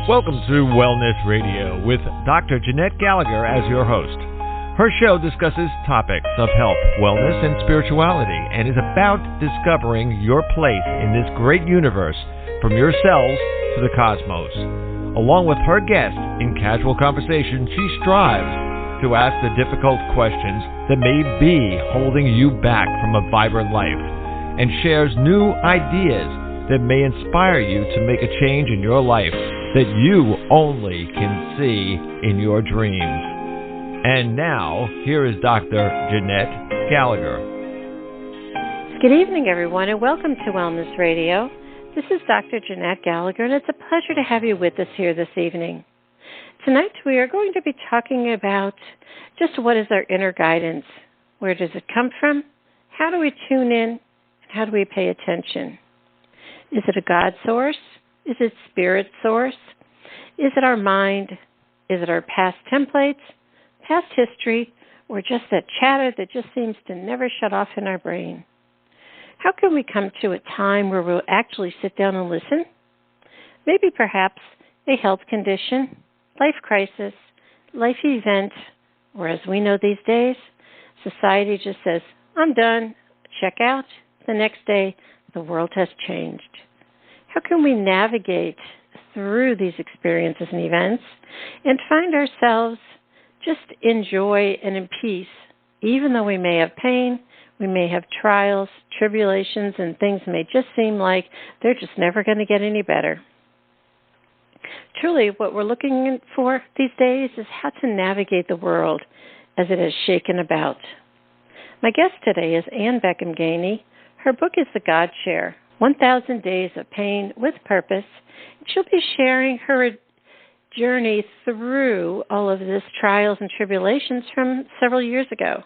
Welcome to Wellness Radio with Dr. Jeanette-Gallagher as your host. Her show discusses topics of health, wellness, and spirituality, and is about discovering your place in this great universe, from your cells to the cosmos. Along with her guest, in casual conversation, she strives to ask the difficult questions that may be holding you back from a vibrant life, and shares new ideas that may inspire you to make a change in your life that you only can see in your dreams. And now, here is Dr. Jeanette-Gallagher. Good evening, everyone, and welcome to Wellness Radio. This is Dr. Jeanette-Gallagher, and it's a pleasure to have you with us here this evening. Tonight, we are going to be talking about just what is our inner guidance. Where does it come from? How do we tune in? And how do we pay attention? Is it a God source? Is it spirit source? Is it our mind? Is it our past templates, past history, or just that chatter that just seems to never shut off in our brain? How can we come to a time where we'll actually sit down and listen? Maybe perhaps a health condition, life crisis, life event, or as we know these days, society just says, I'm done, check out. The next day, the world has changed. How can we navigate through these experiences and events and find ourselves just in joy and in peace, even though we may have pain, we may have trials, tribulations, and things may just seem like they're just never going to get any better? Truly, what we're looking for these days is how to navigate the world as it is shaken about. My guest today is Ann Beckham Gainey. Her book is The God Share, 1,000 Days of Pain with Purpose. She'll be sharing her journey through all of this trials and tribulations from several years ago.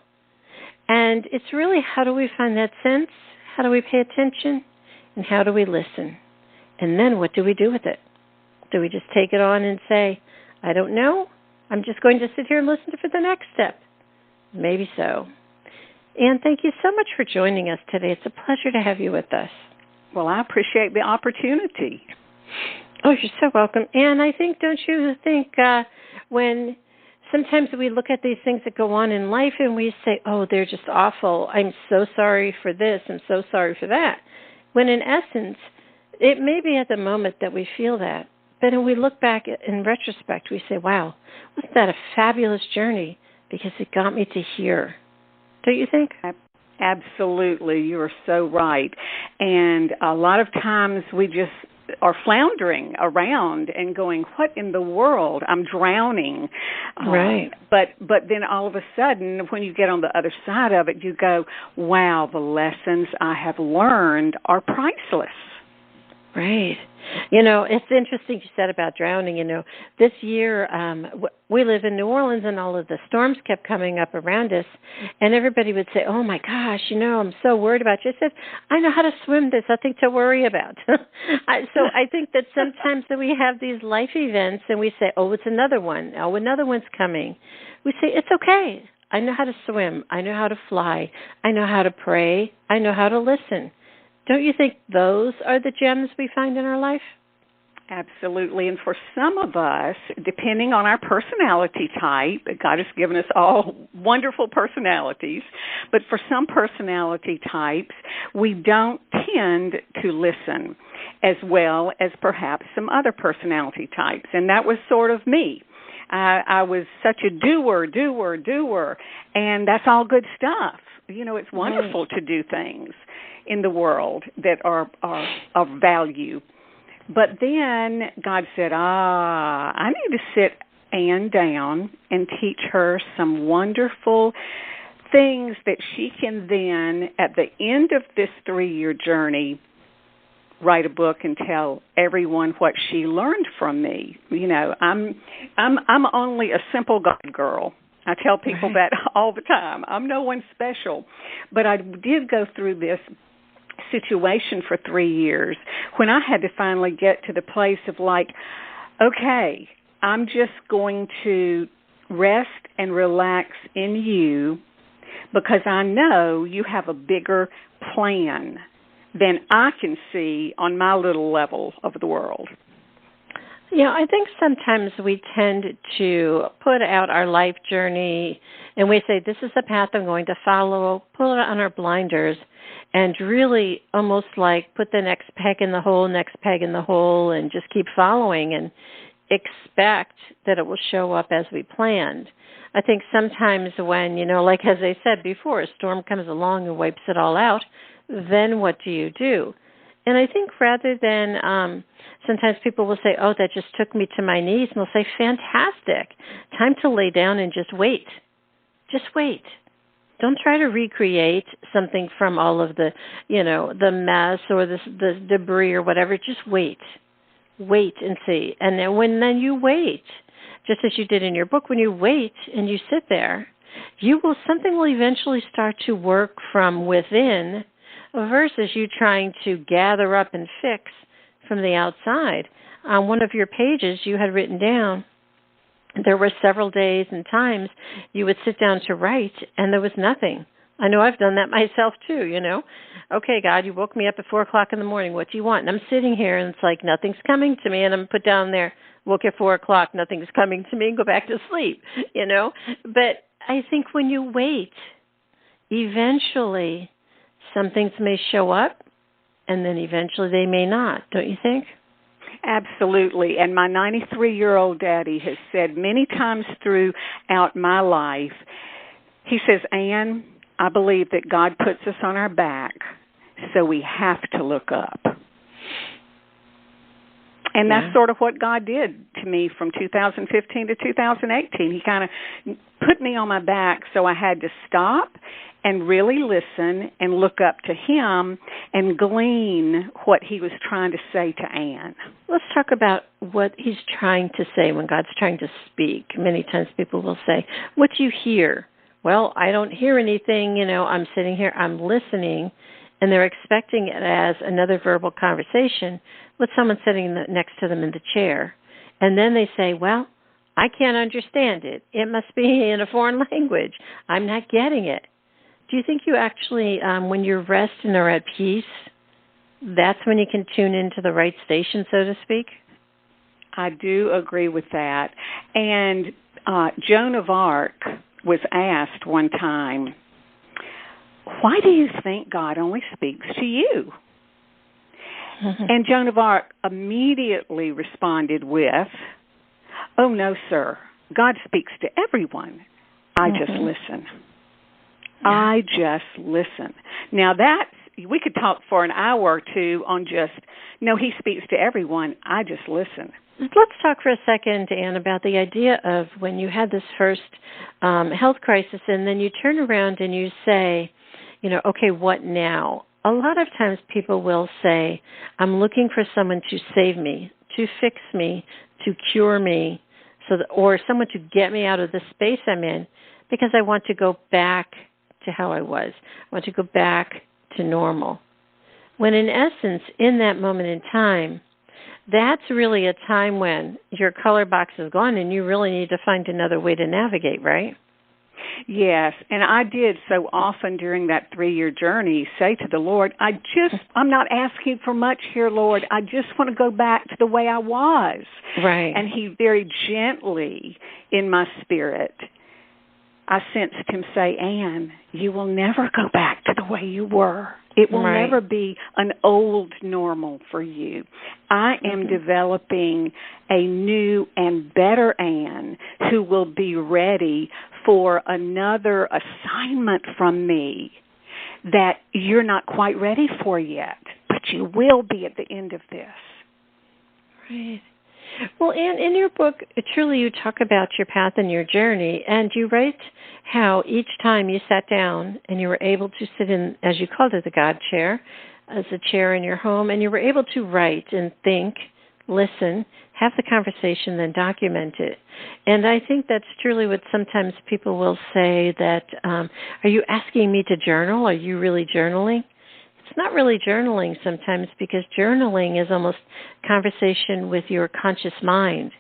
And it's really, how do we find that sense? How do we pay attention? And how do we listen? And then what do we do with it? Do we just take it on and say, I don't know, I'm just going to sit here and listen for the next step? Maybe so. Ann, thank you so much for joining us today. It's a pleasure to have you with us. Well, I appreciate the opportunity. Oh, you're so welcome. And I think, don't you think, when sometimes we look at these things that go on in life and we say, oh, they're just awful. I'm so sorry for this. I'm so sorry for that. When in essence, it may be at the moment that we feel that. But when we look back in retrospect, we say, wow, wasn't that a fabulous journey? Because it got me to here. Don't you think? Absolutely. You are so right. And a lot of times we just are floundering around and going, what in the world? I'm drowning. Right. But then all of a sudden, when you get on the other side of it, you go, wow, the lessons I have learned are priceless. Right. You know, it's interesting you said about drowning. You know, this year we live in New Orleans and all of the storms kept coming up around us. And everybody would say, oh, my gosh, you know, I'm so worried about you. I said, I know how to swim. There's nothing to worry about. So I think that sometimes that we have these life events and we say, oh, it's another one. Oh, another one's coming. We say, it's okay. I know how to swim. I know how to fly. I know how to pray. I know how to listen. Don't you think those are the gems we find in our life? Absolutely. And for some of us, depending on our personality type, God has given us all wonderful personalities, but for some personality types, we don't tend to listen as well as perhaps some other personality types. And that was sort of me. I was such a doer, and that's all good stuff. You know, it's wonderful to do things in the world that are of value. But then God said, I need to sit Ann down and teach her some wonderful things that she can then, at the end of this 3-year journey, write a book and tell everyone what she learned from me. You know, I'm only a simple God girl. I tell people that all the time. I'm no one special. But I did go through this situation for 3 years when I had to finally get to the place of like, okay, I'm just going to rest and relax in you because I know you have a bigger plan than I can see on my little level of the world. Yeah, I think sometimes we tend to put out our life journey and we say, this is the path I'm going to follow, pull it on our blinders, and really almost like put the next peg in the hole, and just keep following and expect that it will show up as we planned. I think sometimes when, like as I said before, a storm comes along and wipes it all out, then what do you do? And I think rather than, sometimes people will say, oh, that just took me to my knees, and we'll say, fantastic. Time to lay down and just wait. Just wait. Don't try to recreate something from all of the, the mess or the debris or whatever. Just wait. Wait and see. And then you wait, just as you did in your book, when you wait and you sit there, something will eventually start to work from within versus you trying to gather up and fix from the outside. On one of your pages, you had written down, there were several days and times you would sit down to write, and there was nothing. I know I've done that myself, too, Okay, God, you woke me up at 4 o'clock in the morning. What do you want? And I'm sitting here, and it's like nothing's coming to me, and I'm put down there, woke at 4 o'clock, nothing's coming to me, and go back to sleep, But I think when you wait, eventually some things may show up, and then eventually they may not, don't you think? Absolutely. And my 93-year-old daddy has said many times throughout my life, he says, Ann, I believe that God puts us on our back, so we have to look up. And that's sort of what God did to me from 2015 to 2018. He kind of put me on my back, so I had to stop and really listen and look up to him and glean what he was trying to say to Ann. Let's talk about what he's trying to say when God's trying to speak. Many times people will say, what do you hear? Well, I don't hear anything, I'm sitting here, I'm listening, and they're expecting it as another verbal conversation with someone sitting next to them in the chair. And then they say, well, I can't understand it. It must be in a foreign language. I'm not getting it. Do you think you actually, when you're resting or at peace, that's when you can tune into the right station, so to speak? I do agree with that. And Joan of Arc was asked one time, why do you think God only speaks to you? Mm-hmm. And Joan of Arc immediately responded with, oh, no, sir. God speaks to everyone. I just listen. Yeah. I just listen. Now, we could talk for an hour or two on just, no, he speaks to everyone. I just listen. Let's talk for a second, Ann, about the idea of when you had this first health crisis and then you turn around and you say, okay, what now? A lot of times people will say, I'm looking for someone to save me, to fix me, to cure me, or someone to get me out of the space I'm in because I want to go back to how I was. I want to go back to normal. When in essence, in that moment in time, that's really a time when your color box is gone and you really need to find another way to navigate, right? Yes, and I did so often during that 3-year journey say to the Lord, I'm not asking for much here, Lord. I just want to go back to the way I was. Right. And he very gently, in my spirit, I sensed him say, Ann, you will never go back to the way you were. It will never be an old normal for you. I am developing a new and better Ann who will be ready for another assignment from me that you're not quite ready for yet, but you will be at the end of this. Right. Well, Ann, in your book, truly you talk about your path and your journey, and you write how each time you sat down and you were able to sit in, as you called it, the God chair, as a chair in your home, and you were able to write and think, listen, have the conversation, then document it. And I think that's truly what sometimes people will say that, are you asking me to journal? Are you really journaling? It's not really journaling sometimes because journaling is almost conversation with your conscious mind.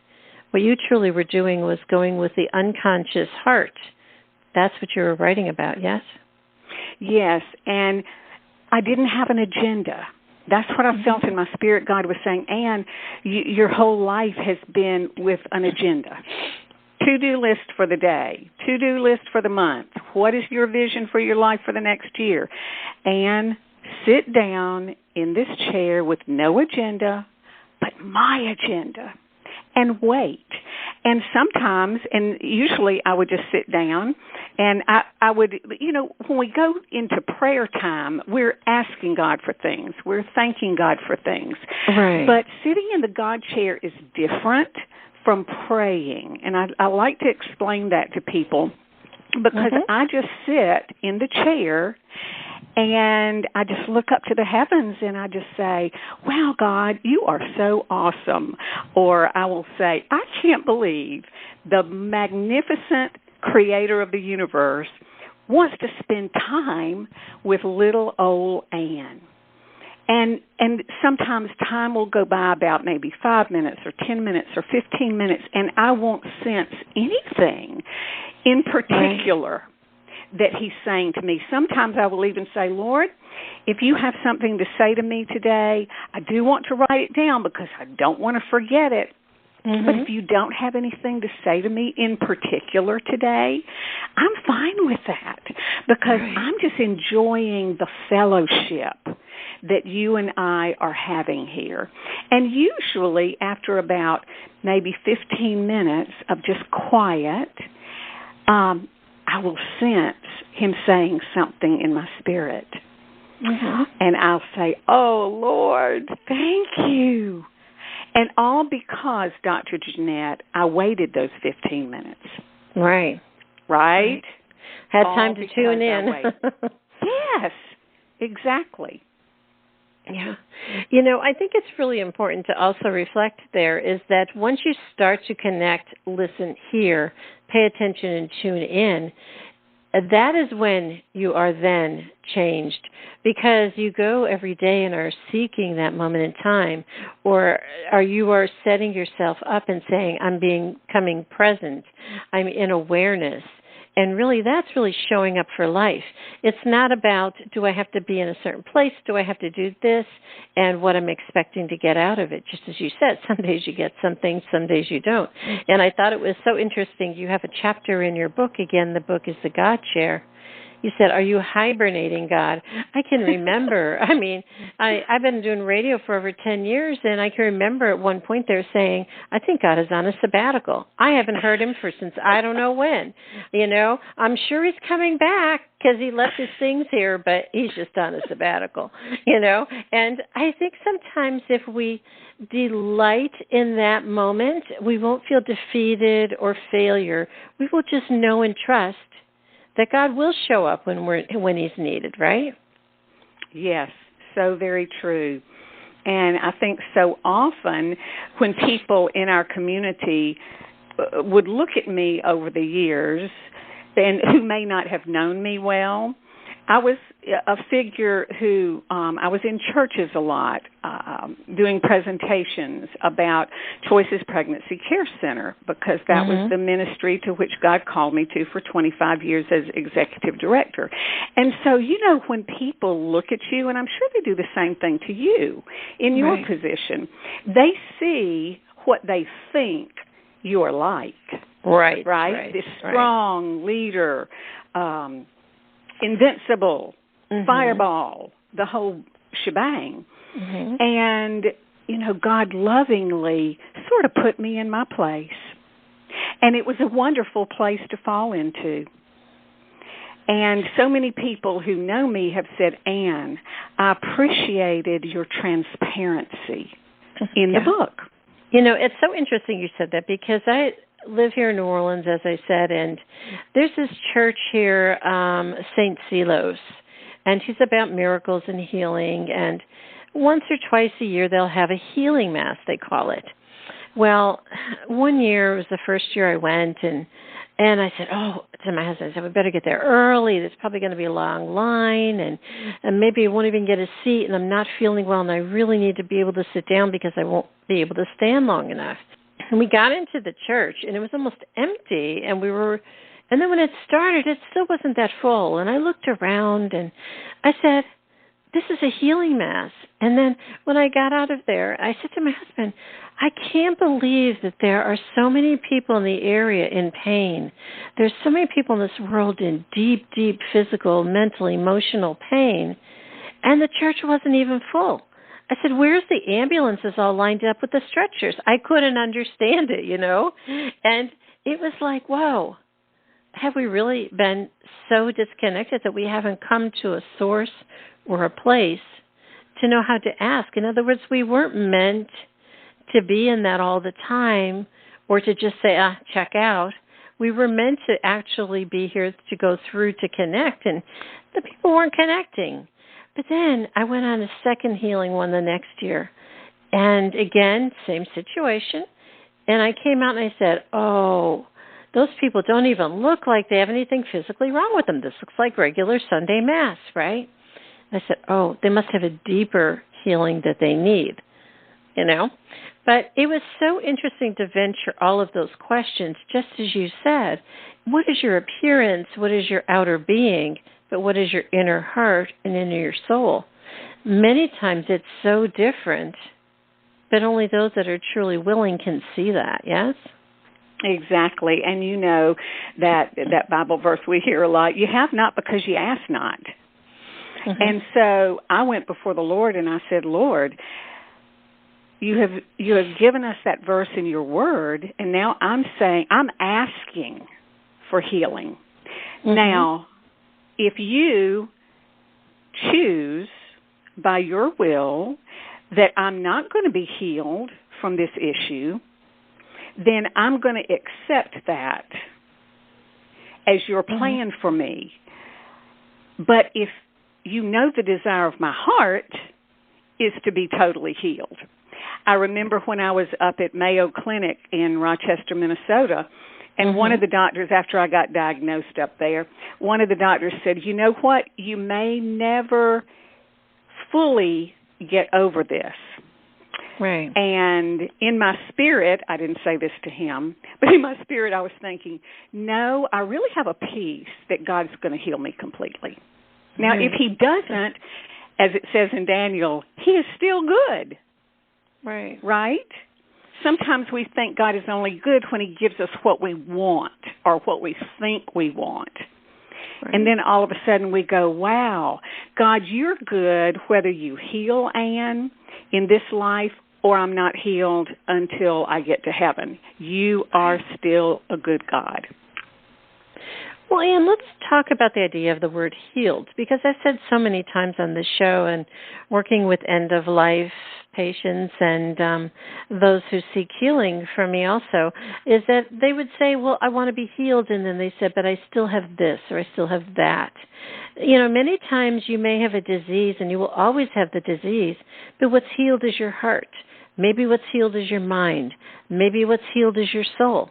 What you truly were doing was going with the unconscious heart. That's what you were writing about, yes? Yes, and I didn't have an agenda. That's what I felt in my spirit. God was saying, Ann, your whole life has been with an agenda. To-do list for the day, to-do list for the month. What is your vision for your life for the next year? Ann, sit down in this chair with no agenda, but my agenda, and wait. And sometimes, and usually I would just sit down, and I would, when we go into prayer time, we're asking God for things. We're thanking God for things. Right. But sitting in the God chair is different from praying. And I like to explain that to people because I just sit in the chair and I just look up to the heavens and I just say, wow, God, you are so awesome. Or I will say, I can't believe the magnificent creator of the universe wants to spend time with little old Ann. And sometimes time will go by about maybe 5 minutes or 10 minutes or 15 minutes, and I won't sense anything in particular that he's saying to me. Sometimes I will even say, Lord, if you have something to say to me today, I do want to write it down because I don't want to forget it. But if you don't have anything to say to me in particular today, I'm fine with that because I'm just enjoying the fellowship that you and I are having here. And usually after about maybe 15 minutes of just quiet, I will sense him saying something in my spirit. And I'll say, oh, Lord, thank you. And all because, Dr. Jeanette, I waited those 15 minutes. Right. Had time to tune in. Yes, exactly. Yeah. I think it's really important to also reflect there is that once you start to connect, listen, hear, pay attention, and tune in, that is when you are then changed because you go every day and are seeking that moment in time, or you are setting yourself up and saying, I'm becoming present, I'm in awareness. And really, that's really showing up for life. It's not about, do I have to be in a certain place? Do I have to do this? And what I'm expecting to get out of it. Just as you said, some days you get something, some days you don't. And I thought it was so interesting. You have a chapter in your book. Again, the book is The God Chair. You said, are you hibernating, God? I can remember. I mean, I've been doing radio for over 10 years, and I can remember at one point they're saying, I think God is on a sabbatical. I haven't heard him since I don't know when. I'm sure he's coming back because he left his things here, but he's just on a sabbatical, And I think sometimes if we delight in that moment, we won't feel defeated or failure. We will just know and trust that God will show up when he's needed, right? Yes, so very true. And I think so often when people in our community would look at me over the years and who may not have known me well, I was a figure who I was in churches a lot doing presentations about Choices Pregnancy Care Center because that was the ministry to which God called me to for 25 years as executive director. And so, when people look at you, and I'm sure they do the same thing to you in your position, they see what they think you're like. Right? This strong leader, invincible, fireball, the whole shebang. And, God lovingly sort of put me in my place. And it was a wonderful place to fall into. And so many people who know me have said, Ann, I appreciated your transparency in the book. It's so interesting you said that because I live here in New Orleans, as I said, and there's this church here, St. Silos, and he's about miracles and healing, and once or twice a year they'll have a healing mass, they call it. Well, one year, it was the first year I went, and I said, to my husband, I said, we better get there early. There's probably going to be a long line, and maybe I won't even get a seat, and I'm not feeling well, and I really need to be able to sit down because I won't be able to stand long enough. And we got into the church, and it was almost empty, and then when it started, it still wasn't that full. And I looked around, and I said, this is a healing mass. And then when I got out of there, I said to my husband, I can't believe that there are so many people in the area in pain. There's so many people in this world in deep, deep physical, mental, emotional pain. And the church wasn't even full. I said, where's the ambulances all lined up with the stretchers? I couldn't understand it, you know? And it was like, whoa, have we really been so disconnected that we haven't come to a source or a place to know how to ask? In other words, we weren't meant to be in that all the time or to just say, check out. We were meant to actually be here to go through to connect, and the people weren't connecting. But then I went on a second healing one the next year, and again, same situation, and I came out and I said, oh, those people don't even look like they have anything physically wrong with them. This looks like regular Sunday Mass, right? I said, oh, they must have a deeper healing that they need, you know? But it was so interesting to venture all of those questions, just as you said. What is your appearance? What is your outer being? But what is your inner heart and inner soul? Many times it's so different, but only those that are truly willing can see that, yes? Exactly. And you know that Bible verse we hear a lot, you have not because you ask not. Mm-hmm. And so I went before the Lord and I said, Lord, you have given us that verse in your word, and now I'm asking for healing. Mm-hmm. Now, if you choose by your will that I'm not going to be healed from this issue, then I'm going to accept that as your plan for me. But if you know the desire of my heart is to be totally healed. I remember when I was up at Mayo Clinic in Rochester, Minnesota, and one of the doctors, after I got diagnosed up there, one of the doctors said, you know what, you may never fully get over this. Right. And in my spirit, I didn't say this to him, but in my spirit I was thinking, no, I really have a peace that God's going to heal me completely. Now, if he doesn't, as it says in Daniel, he is still good. Right. Right? Sometimes we think God is only good when he gives us what we want or what we think we want. Right. And then all of a sudden we go, wow, God, you're good whether you heal Ann in this life or I'm not healed until I get to heaven. You are still a good God. Well, Ann, let's talk about the idea of the word healed, because I've said so many times on this show and working with end-of-life patients and those who seek healing from me also, is that they would say, well, I want to be healed, and then they said, but I still have this or I still have that. You know, many times you may have a disease, and you will always have the disease, but what's healed is your heart. Maybe what's healed is your mind. Maybe what's healed is your soul.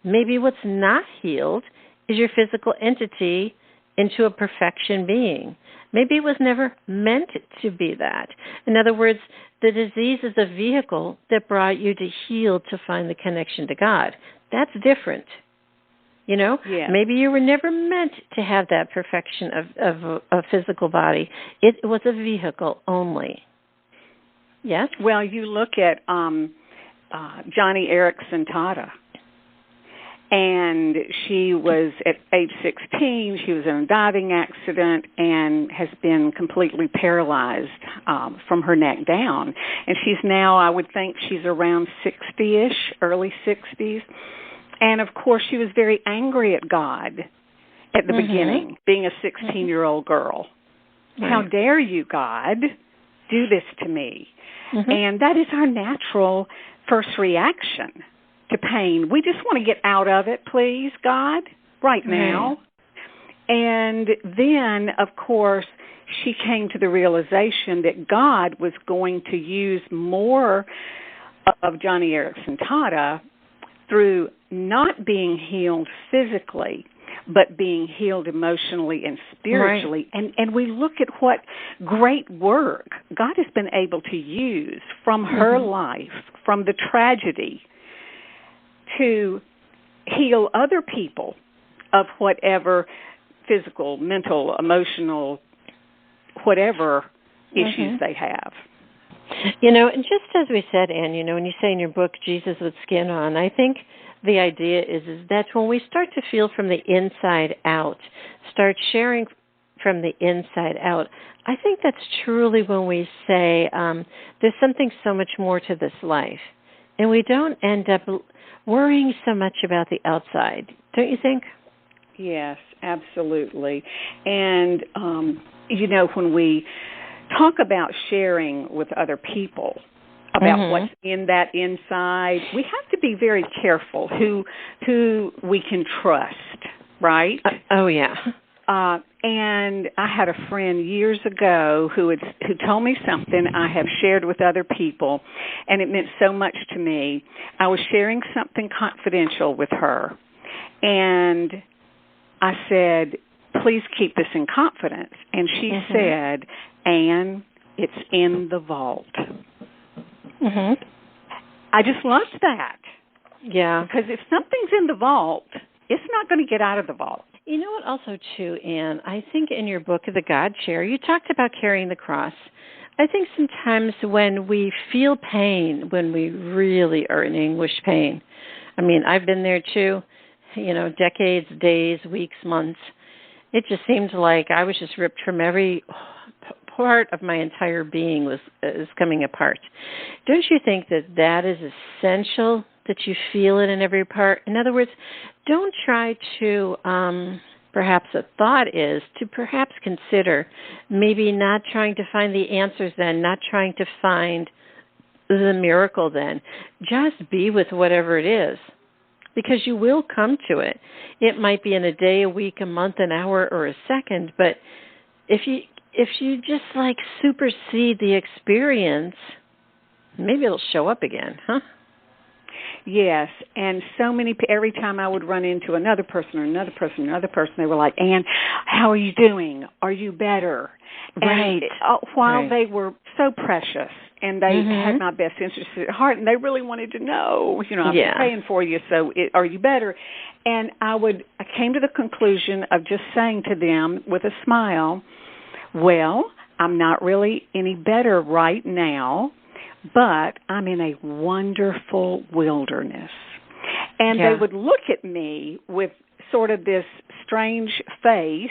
Maybe what's not healed is your physical entity into a perfection being. Maybe it was never meant to be that. In other words, the disease is a vehicle that brought you to heal to find the connection to God. That's different. You know, Maybe you were never meant to have that perfection of a physical body. It was a vehicle only. Yes? Well, you look at Joni Eareckson Tada. And she was at age 16, she was in a diving accident and has been completely paralyzed from her neck down. And she's now, I would think she's around 60-ish, early 60s. And, of course, she was very angry at God at the beginning, being a 16-year-old girl. Right. How dare you, God, do this to me? And that is our natural first reaction to pain. We just want to get out of it, please, God, right now. And then, of course, she came to the realization that God was going to use more of Joni Eareckson Tada through not being healed physically, but being healed emotionally and spiritually. Right. And we look at what great work God has been able to use from her life, from the tragedy, to heal other people of whatever physical, mental, emotional, whatever issues they have. And just as we said, Ann, when you say in your book, Jesus with Skin On, I think the idea is that when we start to feel from the inside out, start sharing from the inside out, I think that's truly when we say there's something so much more to this life. And we don't end up worrying so much about the outside. Don't you think? Yes, absolutely. And, when we talk about sharing with other people about what's in that inside, we have to be very careful who we can trust, right? Oh, yeah. And I had a friend years ago who told me something I have shared with other people, and it meant so much to me. I was sharing something confidential with her, and I said, please keep this in confidence. And she said, Ann, it's in the vault. I just loved that. Yeah. Because if something's in the vault, it's not going to get out of the vault. You know what also, too, Ann, I think in your book, The God Chair, you talked about carrying the cross. I think sometimes when we feel pain, when we really are in anguished pain, I mean, I've been there, too, decades, days, weeks, months. It just seemed like I was just ripped from every part of my entire being is coming apart. Don't you think that is essential, that you feel it in every part? In other words, don't try to, perhaps a thought is to perhaps consider maybe not trying to find the answers then, not trying to find the miracle then. Just be with whatever it is, because you will come to it. It might be in a day, a week, a month, an hour, or a second, but if you just supersede the experience, maybe it'll show up again, huh? Yes, and every time I would run into another person, they were like, Ann, how are you doing? Are you better? Right. And while they were so precious, and they had my best interests at heart, and they really wanted to know, I've been praying for you, so are you better? And I came to the conclusion of just saying to them with a smile, well, I'm not really any better right now, but I'm in a wonderful wilderness. And they would look at me with sort of this strange face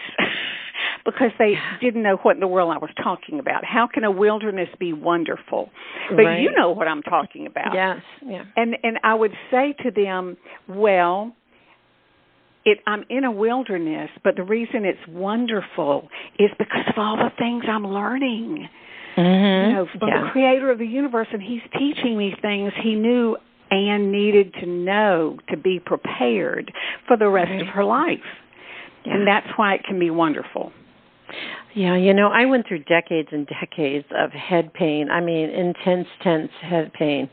because they didn't know what in the world I was talking about. How can a wilderness be wonderful? But you know what I'm talking about. Yes, yeah. And I would say to them, well, I'm in a wilderness, but the reason it's wonderful is because of all the things I'm learning. From the creator of the universe, and he's teaching me things he knew Ann needed to know to be prepared for the rest of her life. Yeah. And that's why it can be wonderful. Yeah, I went through decades and decades of head pain. I mean, intense head pain.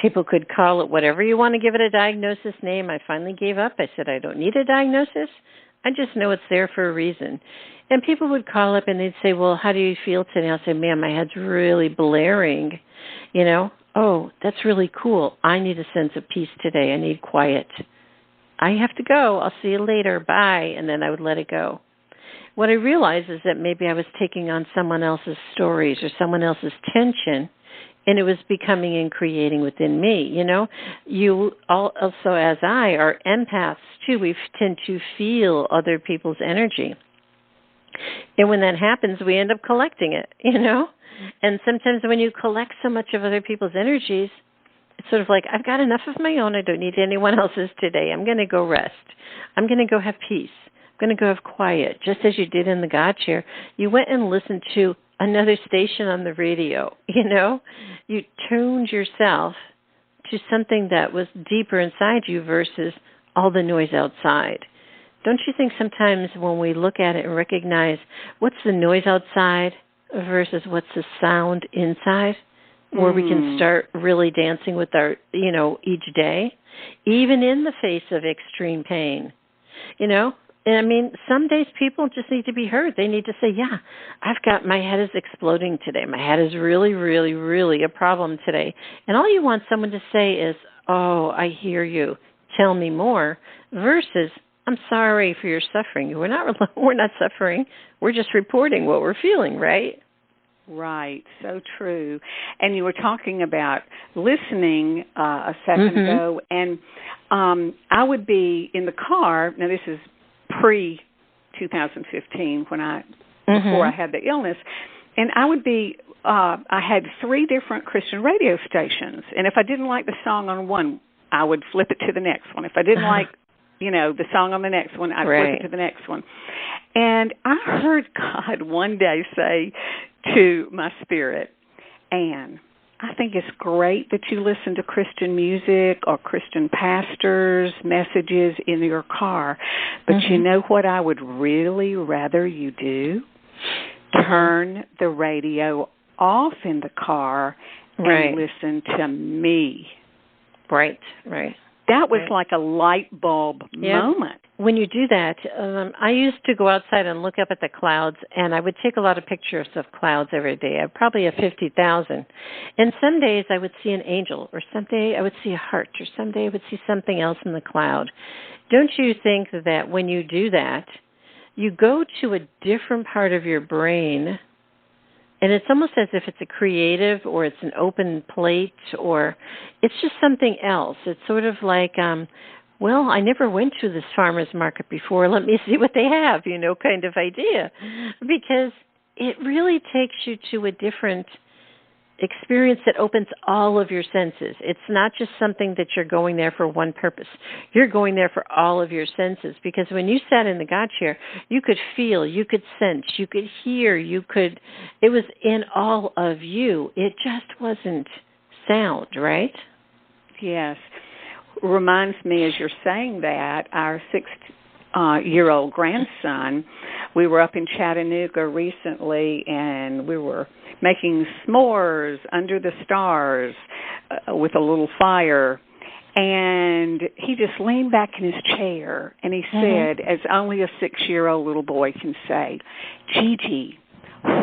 People could call it whatever you want to give it a diagnosis name. I finally gave up. I said, I don't need a diagnosis. I just know it's there for a reason. And people would call up and they'd say, well, how do you feel today? I'll say, man, my head's really blaring. Oh, that's really cool. I need a sense of peace today. I need quiet. I have to go. I'll see you later. Bye. And then I would let it go. What I realized is that maybe I was taking on someone else's stories or someone else's tension, and it was becoming and creating within me. You also, as I, are empaths too. We tend to feel other people's energy. And when that happens, we end up collecting it, And sometimes when you collect so much of other people's energies, it's sort of like, I've got enough of my own. I don't need anyone else's today. I'm going to go rest. I'm going to go have peace. I'm going to go have quiet. Just as you did in the God Chair, you went and listened to another station on the radio, You tuned yourself to something that was deeper inside you versus all the noise outside. Don't you think sometimes when we look at it and recognize what's the noise outside versus what's the sound inside, where we can start really dancing with our, each day, even in the face of extreme pain, And I mean, some days people just need to be heard. They need to say, yeah, my head is exploding today. My head is really, really, really a problem today. And all you want someone to say is, oh, I hear you. Tell me more, versus, I'm sorry for your suffering. We're not suffering. We're just reporting what we're feeling, right? Right, so true. And you were talking about listening a second ago, and I would be in the car. Now, this is pre-2015 before I had the illness, and I would be. I had 3 different Christian radio stations, and if I didn't like the song on one, I would flip it to the next one. If I didn't like, the song on the next one, I'd flip it to the next one. And I heard God one day say to my spirit, Ann, I think it's great that you listen to Christian music or Christian pastors' messages in your car, but you know what I would really rather you do? Turn the radio off in the car and listen to me. Right. That was like a light bulb moment. When you do that, I used to go outside and look up at the clouds, and I would take a lot of pictures of clouds every day. I probably have 50,000. And some days I would see an angel, or some day I would see a heart, or some day I would see something else in the cloud. Don't you think that when you do that, you go to a different part of your brain, and it's almost as if it's a creative or it's an open plate or it's just something else. It's sort of like, I never went to this farmer's market before. Let me see what they have, kind of idea. Because it really takes you to a different experience that opens all of your senses. It's not just something that you're going there for one purpose. You're going there for all of your senses, because when you sat in the God chair, you could feel, you could sense, you could hear, it was in all of you. It just wasn't sound, right? Yes. Reminds me, as you're saying that, our 6-year-old grandson, we were up in Chattanooga recently, and we were making s'mores under the stars with a little fire. And he just leaned back in his chair, and he said, as only a 6-year-old little boy can say, Gigi,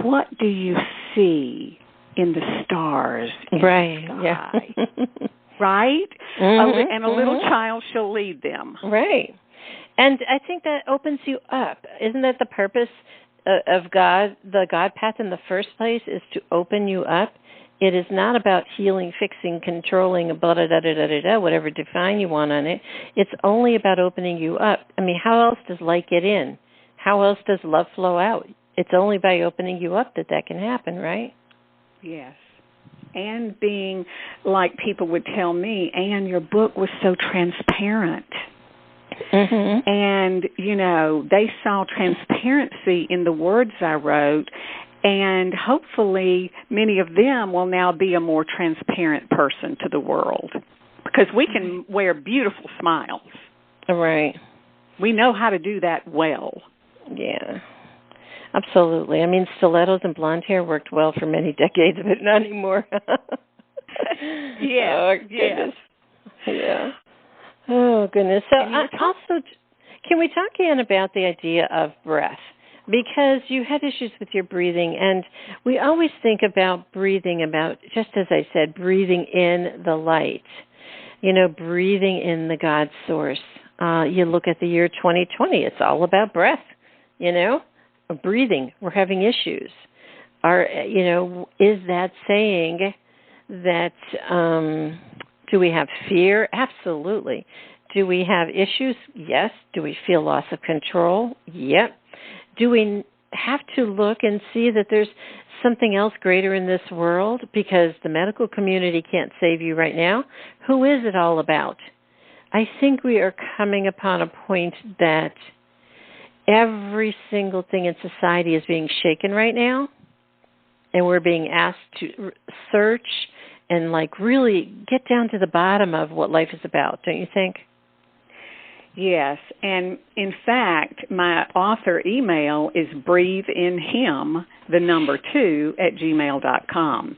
what do you see in the stars in the sky? Right? And a little child shall lead them. Right. And I think that opens you up. Isn't that the purpose of God, the God path in the first place, is to open you up? It is not about healing, fixing, controlling, whatever define you want on it. It's only about opening you up. I mean, how else does light get in? How else does love flow out? It's only by opening you up that can happen, right? Yes. And being, like people would tell me, Ann, your book was so transparent. And, they saw transparency in the words I wrote, and hopefully many of them will now be a more transparent person to the world, because we can wear beautiful smiles. Right. We know how to do that well. Yeah. Absolutely. I mean, stilettos and blonde hair worked well for many decades, but not anymore. Yeah. Oh, goodness. Yeah. Oh, goodness. So also, can we talk, Ann, about the idea of breath? Because you had issues with your breathing, and we always think about breathing, just as I said, breathing in the light, breathing in the God source. You look at the year 2020, it's all about breath, breathing. We're having issues. Is that saying that, do we have fear? Absolutely. Do we have issues? Yes. Do we feel loss of control? Yep. Do we have to look and see that there's something else greater in this world because the medical community can't save you right now? Who is it all about? I think we are coming upon a point that every single thing in society is being shaken right now, and we're being asked to search and really get down to the bottom of what life is about, don't you think? Yes, and in fact, my author email is breatheinhim2@gmail.com.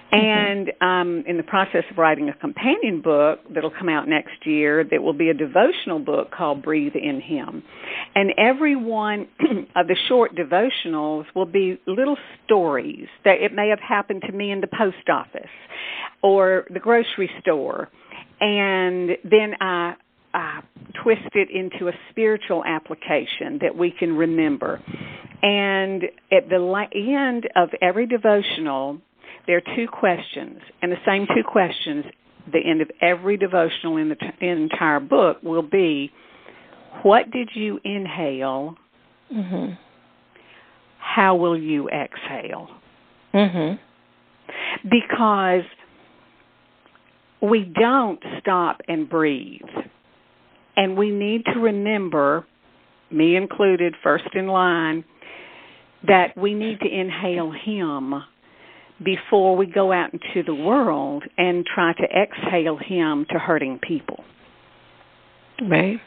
And I'm in the process of writing a companion book that'll come out next year that will be a devotional book called Breathe in Him. And every one of the short devotionals will be little stories that it may have happened to me in the post office or the grocery store. And then I twist it into a spiritual application that we can remember. And at the end of every devotional, there are two questions, and the same two questions, the end of every devotional in the entire book will be, what did you inhale? Mm-hmm. How will you exhale? Mm-hmm. Because we don't stop and breathe. And we need to remember, me included, first in line, that we need to inhale Him before we go out into the world and try to exhale Him to hurting people. Right.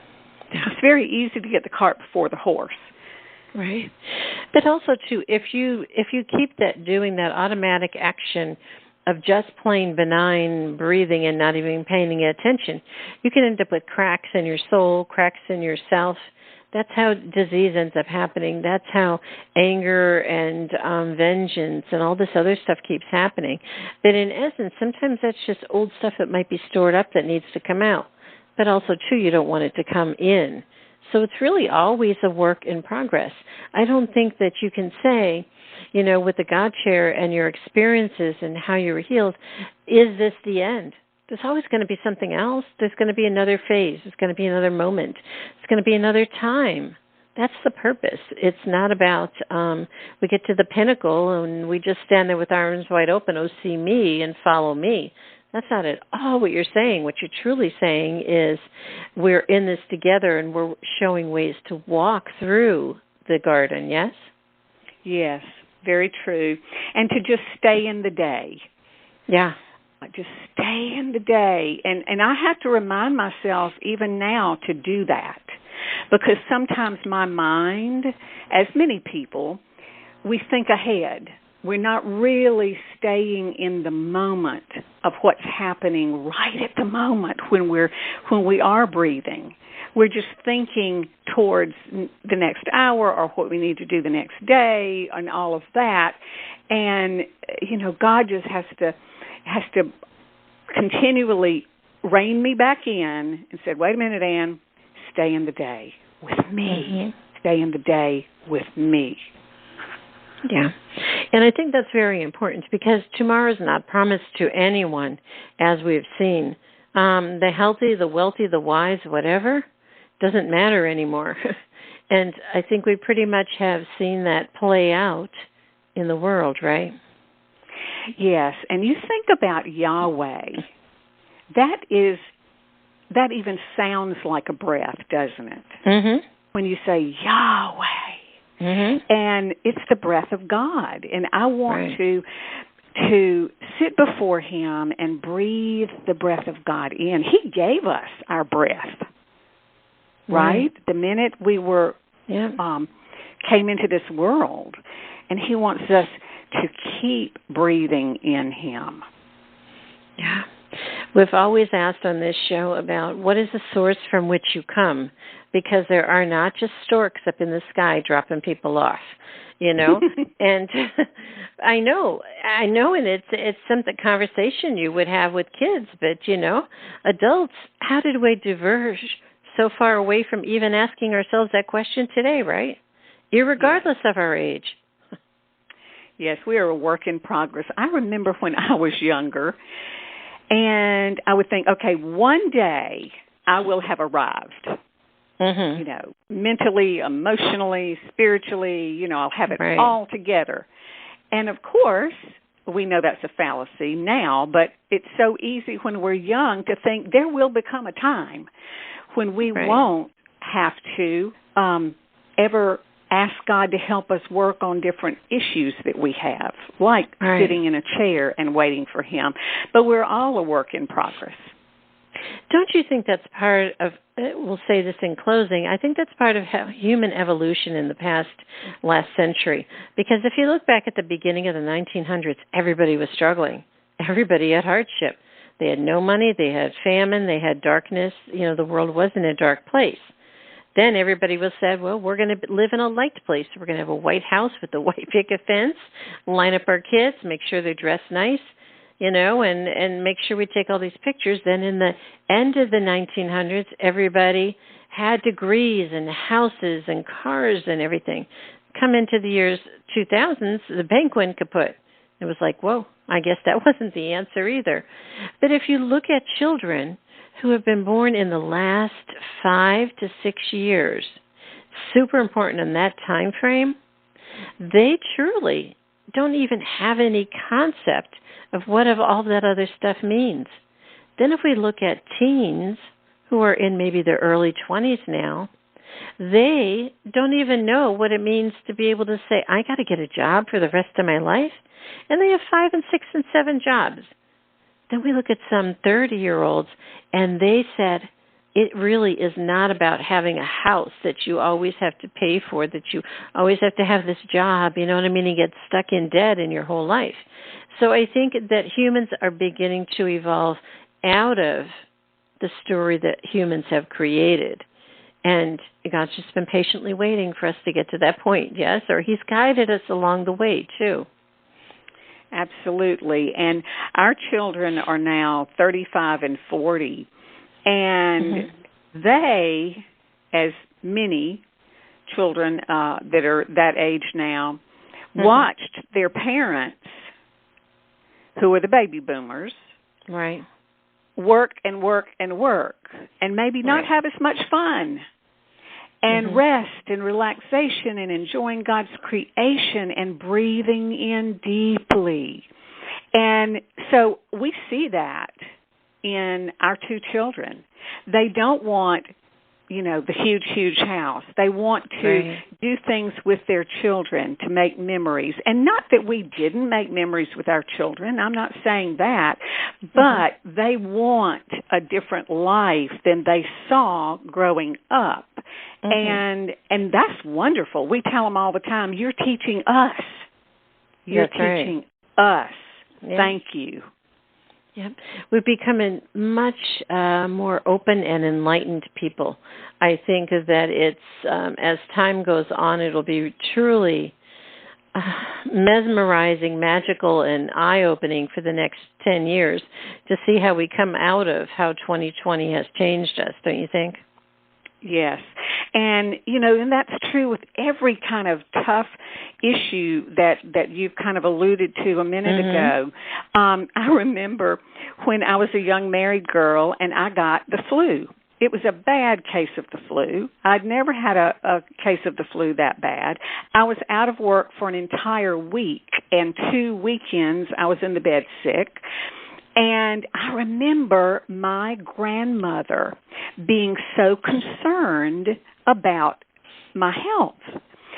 It's very easy to get the cart before the horse. Right. But also, too, if you keep doing that automatic action of just plain benign breathing and not even paying attention, you can end up with cracks in your soul, cracks in yourself. That's how disease ends up happening. That's how anger and vengeance and all this other stuff keeps happening. But in essence, sometimes that's just old stuff that might be stored up that needs to come out. But also, too, you don't want it to come in. So it's really always a work in progress. I don't think that you can say, with the God Chair and your experiences and how you were healed, is this the end? There's always going to be something else. There's going to be another phase. There's going to be another moment. It's going to be another time. That's the purpose. It's not about we get to the pinnacle and we just stand there with arms wide open, oh, see me and follow me. That's not at all what you're saying. What you're truly saying is we're in this together and we're showing ways to walk through the garden, yes? Yes, very true. And to just stay in the day. Yeah. Just stay in the day. And I have to remind myself even now to do that. Because sometimes my mind, as many people, we think ahead. We're not really staying in the moment of what's happening right at the moment when we are breathing. We're just thinking towards the next hour or what we need to do the next day and all of that. And God just has to continually rein me back in and said, "Wait a minute, Ann, stay in the day with me. Mm-hmm. Stay in the day with me." Yeah. And I think that's very important because tomorrow is not promised to anyone, as we've seen. The healthy, the wealthy, the wise, whatever, doesn't matter anymore. And I think we pretty much have seen that play out in the world, right? Yes. And you think about Yahweh, that even sounds like a breath, doesn't it? Mm-hmm. When you say Yahweh. Mm-hmm. And it's the breath of God. And I want to sit before Him and breathe the breath of God in. He gave us our breath, right? The minute we were came into this world. And He wants us to keep breathing in Him. Yeah. We've always asked on this show about what is the source from which you come, because there are not just storks up in the sky dropping people off, and I know, and it's something conversation you would have with kids, but adults, how did we diverge so far away from even asking ourselves that question today, right? Irregardless of our age. Yes, we are a work in progress. I remember when I was younger, and I would think, okay, one day I will have arrived. Mm-hmm. Mentally, emotionally, spiritually, I'll have it all together. And of course, we know that's a fallacy now, but it's so easy when we're young to think there will become a time when we won't have to ever ask God to help us work on different issues that we have, like sitting in a chair and waiting for Him. But we're all a work in progress. Don't you think that's part of, we'll say this in closing, I think that's part of human evolution in the last century. Because if you look back at the beginning of the 1900s, everybody was struggling. Everybody had hardship. They had no money, they had famine, they had darkness. The world was in a dark place. Then everybody was said, well, we're going to live in a light place. We're going to have a white house with a white picket fence, line up our kids, make sure they're dressed nice. and make sure we take all these pictures. Then in the end of the 1900s, everybody had degrees and houses and cars and everything. Come into the years 2000s, the bank went kaput. It was like, whoa, I guess that wasn't the answer either. But if you look at children who have been born in the last 5 to 6 years, super important in that time frame, they truly don't even have any concept of what all that other stuff means. Then if we look at teens who are in maybe their early 20s now, they don't even know what it means to be able to say, I got to get a job for the rest of my life. And they have 5 and 6 and 7 jobs. Then we look at some 30-year-olds, and they said, it really is not about having a house that you always have to pay for, that you always have to have this job, you know what I mean, and get stuck in debt in your whole life. So I think that humans are beginning to evolve out of the story that humans have created. And God's just been patiently waiting for us to get to that point, yes? Or he's guided us along the way, too. Absolutely. And our children are now 35 and 40. And they, as many children that are that age now, watched their parents, who are the baby boomers, right, work and work and work, and maybe not have as much fun, and rest and relaxation and enjoying God's creation and breathing in deeply. And so we see that in our 2 children. They don't want, the huge, huge house. They want to do things with their children to make memories. And not that we didn't make memories with our children. I'm not saying that. But they want a different life than they saw growing up. And that's wonderful. We tell them all the time, you're teaching us. You're teaching us. Yeah. Thank you. Yep. We're becoming much more open and enlightened people. I think that it's, as time goes on, it'll be truly mesmerizing, magical, and eye-opening for the next 10 years to see how we come out of how 2020 has changed us, don't you think? Yes. And, and that's true with every kind of tough issue that you've kind of alluded to a minute ago. I remember when I was a young married girl and I got the flu. It was a bad case of the flu. I'd never had a case of the flu that bad. I was out of work for an entire week, and 2 weekends I was in the bed sick. And I remember my grandmother being so concerned about my health.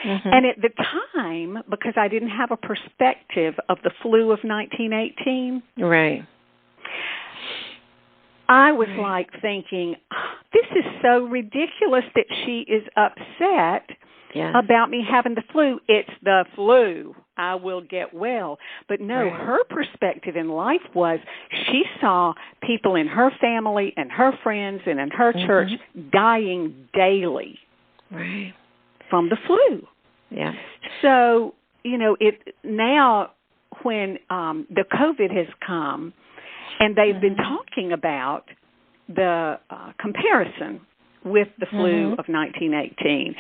And at the time, because I didn't have a perspective of the flu of 1918, right, I was like thinking, this is so ridiculous that she is upset about me having the flu. It's the flu. I will get well. But no, her perspective in life was she saw people in her family and her friends and in her church dying daily from the flu. Yeah. So, it now when the COVID has come and they've been talking about the comparison with the flu of 1918.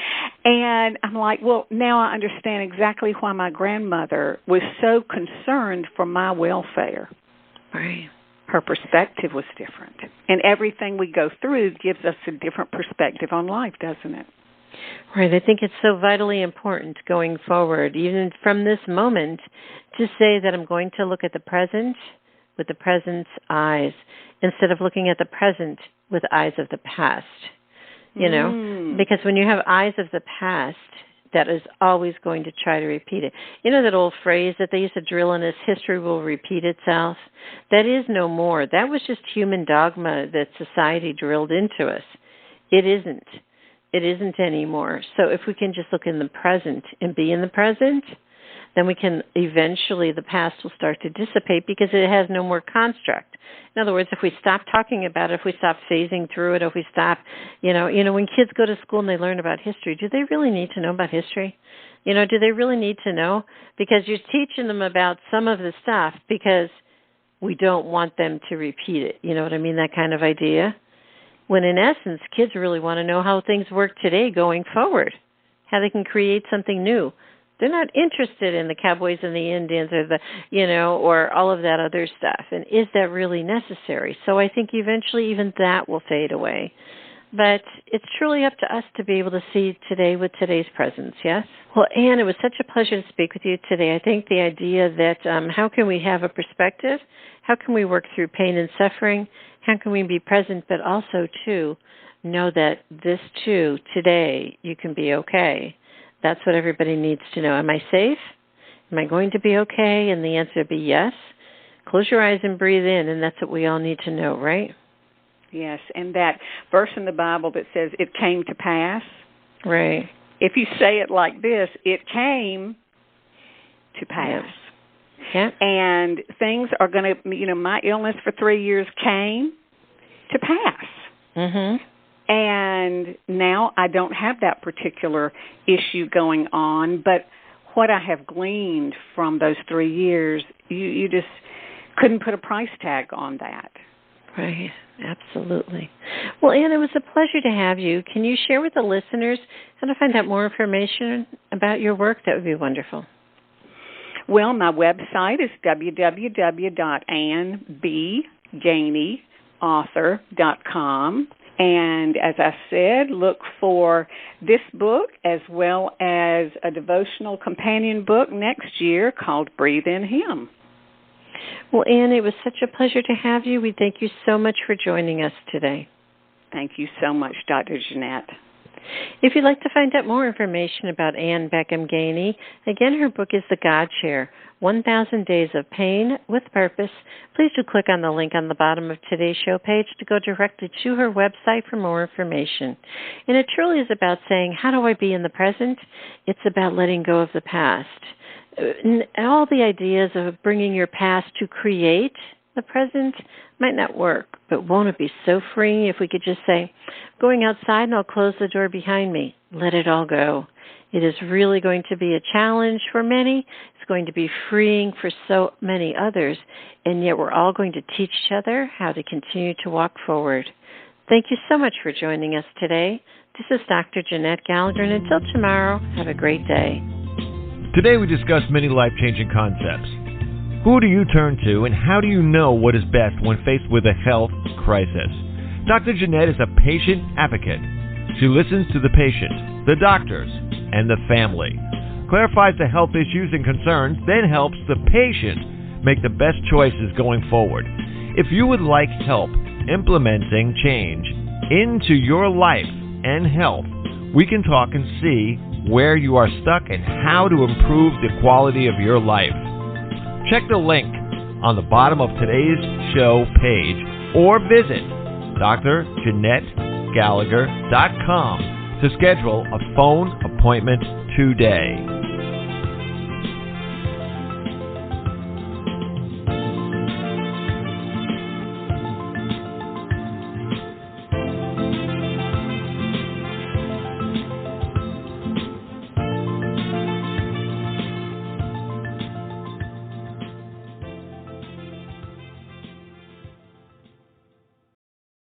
And I'm like, well, now I understand exactly why my grandmother was so concerned for my welfare. Right. Her perspective was different. And everything we go through gives us a different perspective on life, doesn't it? Right. I think it's so vitally important going forward, even from this moment, to say that I'm going to look at the present with the present's eyes instead of looking at the present with eyes of the past. Because when you have eyes of the past, that is always going to try to repeat it. You know that old phrase that they used to drill in us, history will repeat itself? That is no more. That was just human dogma that society drilled into us. It isn't. It isn't anymore. So if we can just look in the present and be in the present, then we can eventually, the past will start to dissipate because it has no more construct. In other words, if we stop talking about it, if we stop phasing through it, if we stop, when kids go to school and they learn about history, do they really need to know about history? Do they really need to know? Because you're teaching them about some of the stuff because we don't want them to repeat it. You know what I mean? That kind of idea. When in essence, kids really want to know how things work today going forward, how they can create something new. They're not interested in the cowboys and the Indians or all of that other stuff. And is that really necessary? So I think eventually even that will fade away. But it's truly up to us to be able to see today with today's presence, yes? Well, Ann, it was such a pleasure to speak with you today. I think the idea that how can we have a perspective? How can we work through pain and suffering? How can we be present, but also, too, know that this, too, today, you can be okay? That's what everybody needs to know. Am I safe? Am I going to be okay? And the answer would be yes. Close your eyes and breathe in, and that's what we all need to know, right? Yes, and that verse in the Bible that says, it came to pass. Right. If you say it like this, it came to pass. Yeah. And things are going to, my illness for 3 years came to pass. Mm-hmm. And now I don't have that particular issue going on, but what I have gleaned from those 3 years, you just couldn't put a price tag on that. Right, absolutely. Well, Ann, it was a pleasure to have you. Can you share with the listeners how to find out more information about your work? That would be wonderful. Well, my website is www.annbgaineyauthor.com. And as I said, look for this book as well as a devotional companion book next year called Breathe in Him. Well, Ann, it was such a pleasure to have you. We thank you so much for joining us today. Thank you so much, Dr. Jeanette. If you'd like to find out more information about Ann Beckham Gainey, again, her book is The God Chair, 1,000 Days of Pain with Purpose. Please do click on the link on the bottom of today's show page to go directly to her website for more information. And it truly is about saying, how do I be in the present? It's about letting go of the past. All the ideas of bringing your past to create the present might not work, but won't it be so freeing if we could just say, going outside and I'll close the door behind me. Let it all go. It is really going to be a challenge for many. It's going to be freeing for so many others, and yet we're all going to teach each other how to continue to walk forward. Thank you so much for joining us today. This is Dr. Jeanette Gallagher, and until tomorrow, have a great day. Today we discussed many life-changing concepts. Who do you turn to, and how do you know what is best when faced with a health crisis? Dr. Jeanette is a patient advocate. She listens to the patient, the doctors, and the family, clarifies the health issues and concerns, then helps the patient make the best choices going forward. If you would like help implementing change into your life and health, we can talk and see where you are stuck and how to improve the quality of your life. Check the link on the bottom of today's show page or visit dr.jeanette-gallagher.com to schedule a phone appointment today.